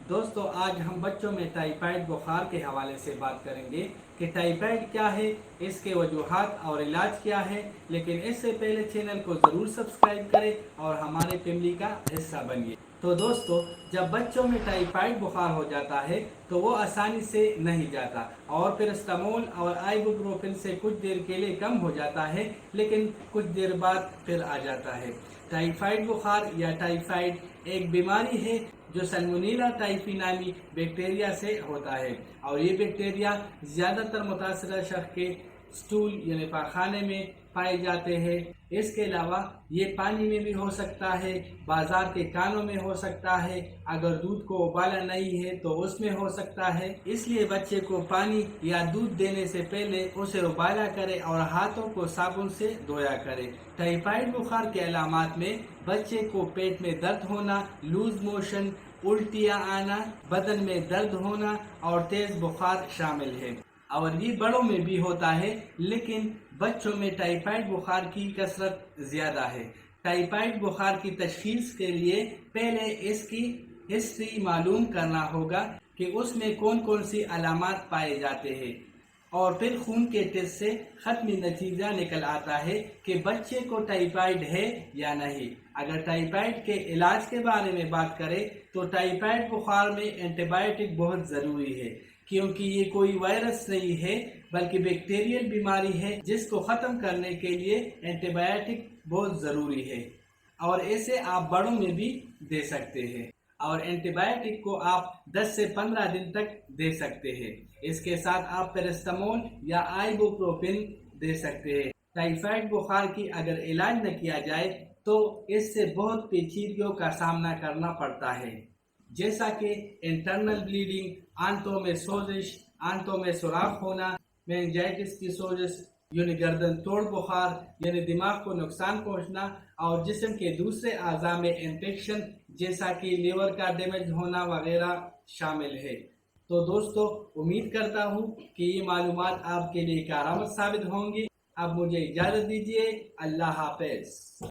दोस्तों आज हम बच्चों में टाइफाइड बुखार के हवाले से बात करेंगे कि टाइफाइड क्या है, इसके वजूहात और इलाज क्या है। लेकिन इससे पहले चैनल को ज़रूर सब्सक्राइब करें और हमारे फैमिली का हिस्सा बनिए। तो दोस्तों, जब बच्चों में टाइफाइड बुखार हो जाता है तो वो आसानी से नहीं जाता और पैरास्टामोल और आइबुप्रोफेन से कुछ देर के लिए कम हो जाता है, लेकिन कुछ देर बाद फिर आ जाता है। टाइफाइड बुखार या टाइफाइड एक बीमारी है जो सल्मोनेला टाइफी नामी बैक्टीरिया से होता है और ये बैक्टीरिया ज़्यादातर मुतासरा शख्स के स्टूल यानी पाखाने में पाए जाते हैं। इसके अलावा ये पानी में भी हो सकता है, बाजार के कानों में हो सकता है, अगर दूध को उबाला नहीं है तो उसमें हो सकता है। इसलिए बच्चे को पानी या दूध देने से पहले उसे उबाला करें और हाथों को साबुन से धोया करें। टाइफाइड बुखार के अलामात में बच्चे को पेट में दर्द होना, लूज मोशन, उल्टियाँ आना, बदन में दर्द होना और तेज बुखार शामिल है। और ये बड़ों में भी होता है, लेकिन बच्चों में टाइफाइड बुखार की कसरत ज़्यादा है। टाइफाइड बुखार की तशखीस के लिए पहले इसकी हिस्ट्री मालूम करना होगा कि उसमें कौन कौन सी अलामात पाए जाते हैं और फिर खून के टेस्ट से ख़त्मी नतीजा निकल आता है कि बच्चे को टाइफाइड है या नहीं। अगर टाइफाइड के इलाज के बारे में बात करें तो टाइफाइड बुखार में एंटीबायोटिक बहुत ज़रूरी है, क्योंकि ये कोई वायरस नहीं है बल्कि बैक्टीरियल बीमारी है जिसको ख़त्म करने के लिए एंटीबायोटिक बहुत ज़रूरी है और इसे आप बड़ों में भी दे सकते हैं और एंटीबायोटिक को आप 10 से 15 दिन तक दे सकते हैं। इसके साथ आप पैरास्टामोल या आइबुप्रोफेन दे सकते हैं। टाइफाइड बुखार की अगर इलाज न किया जाए तो इससे बहुत पेचीदगियों का सामना करना पड़ता है, जैसा कि इंटरनल ब्लीडिंग, आंतों में सोजिश, आंतों में सुराख होना, मेनिंजाइटिस की सोजिश यानी गर्दन तोड़ बुखार यानी दिमाग को नुकसान पहुंचना और जिस्म के दूसरे अज़ा में इन्फेक्शन जैसा कि लीवर का डैमेज होना वगैरह शामिल है। तो दोस्तों, उम्मीद करता हूँ कि ये मालूमात आपके लिए कारआमद साबित होंगी। अब मुझे इजाज़त दीजिए। अल्लाह हाफ़िज़।